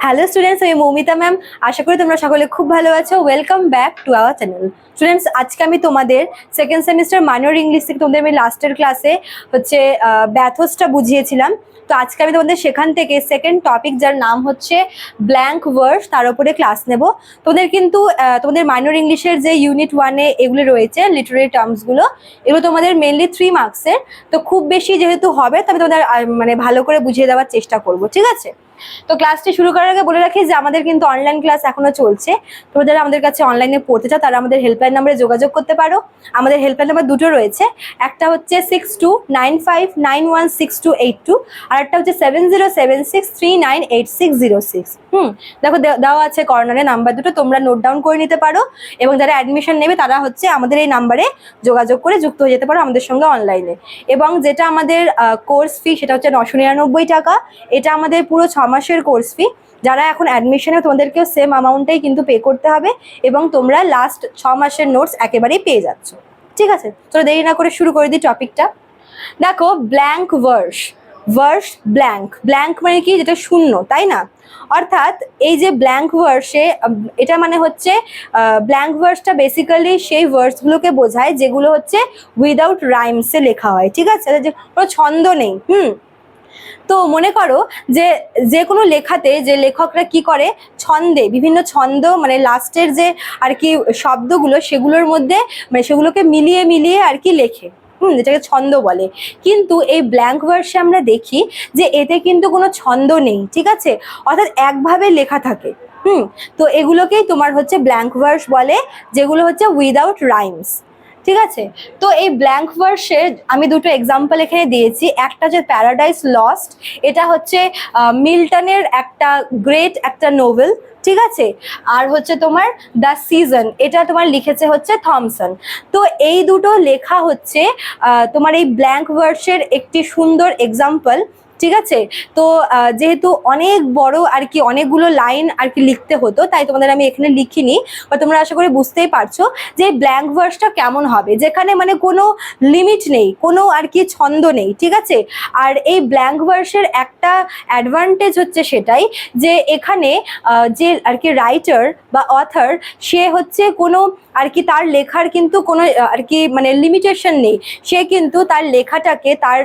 Hello students, আমি Moumita ma'am. আশা করি তোমরা সকলে খুব ভালো আছো। Welcome back to our channel. Students, আজকে আমি তোমাদের সেকেন্ড সেমিস্টার মাইনর ইংলিশ থেকে তোমাদের আমি লাস্টের ক্লাসে হচ্ছে ব্যাথোসটা বুঝিয়েছিলাম। তো আজকে আমি তোমাদের সেখান থেকে সেকেন্ড টপিক, যার নাম হচ্ছে ব্ল্যাঙ্ক ওয়ার্ডস, তার উপরে ক্লাস নেব। তোমাদের কিন্তু তোমাদের মাইনর ইংলিশের যে ইউনিট 1-এ এগুলো রয়েছে লিটারেরি টার্মসগুলো, এগুলো তোমাদের মেনলি 3 মার্কসের। তো খুব বেশি যেহেতু হবে, তবে তোমাদের মানে ভালো করে বুঝিয়ে দেওয়ার চেষ্টা করব, ঠিক আছে? তো ক্লাসটি শুরু করার আগে বলে রাখি যে আমাদের কিন্তু অনলাইন ক্লাস এখনো চলছে। তোমরা যারা আমাদের কাছে অনলাইনে পড়তে চাও তারা আমাদের হেল্পলাইন নাম্বারে যোগাযোগ করতে পারো। আমাদের হেল্পলাইন নাম্বার দুটো রয়েছে, একটা হচ্ছে 6295916282, আর একটা হচ্ছে 7076398606। দেখো দেওয়া আছে কর্নারে নাম্বার দুটো, তোমরা নোট ডাউন করে নিতে পারো। এবং যারা অ্যাডমিশন নেবে তারা হচ্ছে আমাদের এই নাম্বারে যোগাযোগ করে যুক্ত হয়ে যেতে পারো আমাদের সঙ্গে অনলাইনে। এবং যেটা আমাদের কোর্স ফি, সেটা হচ্ছে 999 টাকা। এটা আমাদের পুরো 6 মাসের কোর্স ফি। যারা এখন অ্যাডমিশনে, তোমাদেরকেও সেম অ্যামাউন্টটাই কিন্তু পে করতে হবে, এবং তোমরা লাস্ট 6 মাসের নোটস একেবারেই পেয়ে যাচ্ছ, ঠিক আছে? তো দেরি না করে শুরু করে দিই টপিকটা। দেখো, blank verse. Verse blank, blank মানে কি? যেটা শূন্য, তাই না? অর্থাৎ এই যে ব্ল্যাঙ্ক ভার্সে, এটা মানে হচ্ছে ব্ল্যাঙ্ক ভার্সটা বেসিক্যালি সেই ভার্সগুলোকে বোঝায় যেগুলো হচ্ছে উইদাউট রাইমসে লেখা হয়, ঠিক আছে? যে কোনো ছন্দ নেই। তো মনে করো যে যে কোনো লেখাতে যে লেখকরা কি করে, ছন্দে, বিভিন্ন ছন্দ মানে লাস্টের যে আর কি শব্দগুলো, সেগুলোর মধ্যে মানে সেগুলোকে মিলিয়ে মিলিয়ে আর কি লেখে, যেটাকে ছন্দ বলে। কিন্তু এই ব্ল্যাঙ্ক ভার্সে আমরা দেখি যে এতে কিন্তু কোনো ছন্দ নেই, ঠিক আছে? অর্থাৎ একভাবে লেখা থাকে। তো এগুলোকেই তোমার হচ্ছে ব্ল্যাঙ্ক ভার্স বলে, যেগুলো হচ্ছে উইদাউট রাইমস, ঠিক আছে? তো এই ব্ল্যাঙ্ক ভার্সের আমি দুটো এক্সাম্পল এখানে দিয়েছি। একটা যে প্যারাডাইস লস্ট, এটা হচ্ছে মিল্টনের একটা গ্রেট একটা নোভেল, ঠিক আছে? আর হচ্ছে তোমার দ্য সিজন, এটা তোমার লিখেছে হচ্ছে থমসন। তো এই দুটো লেখা হচ্ছে তোমার এই ব্ল্যাঙ্ক ভার্সের একটি সুন্দর এক্সাম্পল, ঠিক আছে? তো যেহেতু অনেক বড় আর কি অনেকগুলো লাইন আর কি লিখতে হতো, তাই তোমাদের আমি এখানে লিখিনি, বা তোমরা আশা করি বুঝতেই পারছো যে ব্ল্যাঙ্ক ভার্সটা কেমন হবে, যেখানে মানে কোনো লিমিট নেই, কোনো আর কি ছন্দ নেই, ঠিক আছে? আর এই ব্ল্যাঙ্ক ভার্সের একটা অ্যাডভান্টেজ হচ্ছে সেটাই যে এখানে যে আর কি রাইটার বা অথর, সে হচ্ছে কোনো আর কি তার লেখার কিন্তু কোনো আর কি মানে লিমিটেশন নেই। সে কিন্তু তার লেখাটাকে, তার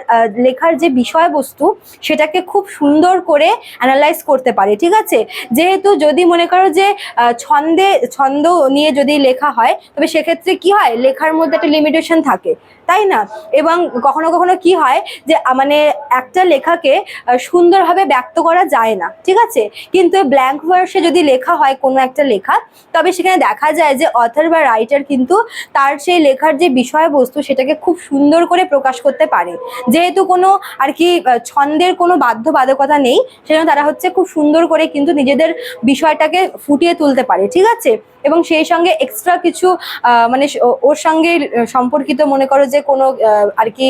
লেখার যে বিষয়বস্তু, সেটাকে খুব সুন্দর করে অ্যানালাইজ করতে পারে, ঠিক আছে? যেহেতু যদি মনে করো যে ছন্দ নিয়ে যদি লেখা হয়, তবে সেক্ষেত্রে কি হয়, লেখার মধ্যে একটা লিমিটেশন থাকে, তাই না? এবং কখনো কখনো কি হয় যে মানে একটা লেখাকে সুন্দরভাবে ব্যক্ত করা যায় না, ঠিক আছে? কিন্তু ব্ল্যাঙ্ক ভার্সে যদি লেখা হয় কোনো একটা লেখা, তবে সেখানে দেখা যায় যে অথর বা রাইটার কিন্তু তার সেই লেখার যে বিষয়বস্তু, সেটাকে খুব সুন্দর করে প্রকাশ করতে পারে। যেহেতু কোনো আর কি ছন্দের কোনো বাধ্যবাধকতা নেই, সেজন্য তারা হচ্ছে খুব সুন্দর করে কিন্তু নিজেদের বিষয়টাকে ফুটিয়ে তুলতে পারে, ঠিক আছে? এবং সেই সঙ্গে এক্সট্রা কিছু মানে ওর সঙ্গে সম্পর্কিত মনে করো যে কোনো আর কি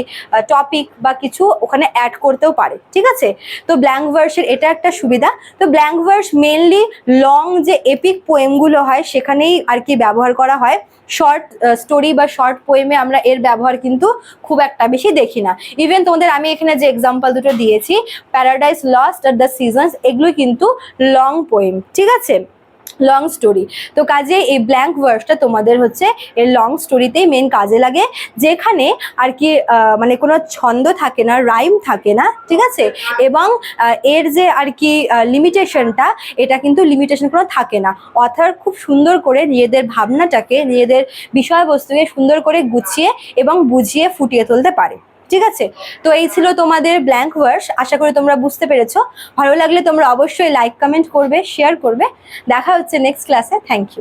টপিক বা কিছু ওখানে অ্যাড করতেও পারে, ঠিক আছে? তো ব্ল্যাঙ্ক ভার্সের এটা একটা সুবিধা। তো ব্ল্যাঙ্ক ভার্স মেনলি লং যে এপিক পোয়েমগুলো হয় সেখানেই আর কি ব্যবহার করা হয়। শর্ট স্টোরি বা শর্ট পোয়েমে আমরা এর ব্যবহার কিন্তু খুব একটা বেশি দেখি না। ইভেন তোমাদের আমি এখানে যে এক্সাম্পল দুটো দিয়েছি, paradise lost are the seasons, এগুলো কিন্তু লং পোয়েম, ঠিক আছে? Long story. তো কাজে এই ব্ল্যাঙ্ক ভার্সটা তোমাদের হচ্ছে এর লং স্টোরিতেই মেন কাজে লাগে, যেখানে আর কি মানে কোনো ছন্দ থাকে না, রাইম থাকে না, ঠিক আছে? এবং এর যে আর কি লিমিটেশনটা, এটা কিন্তু লিমিটেশন কোনো থাকে না। অথর খুব সুন্দর করে নিজেদের ভাবনাটাকে, নিজেদের বিষয়বস্তুকে সুন্দর করে গুছিয়ে এবং বুঝিয়ে ফুটিয়ে তুলতে পারে, ঠিক আছে? তো এই ছিল তোমাদের ব্ল্যাঙ্ক ভার্স। আশা করি তোমরা বুঝতে পেরেছো। ভালো লাগলে তোমরা অবশ্যই লাইক, কমেন্ট করবে, শেয়ার করবে। দেখা হচ্ছে নেক্সট ক্লাসে। Thank you.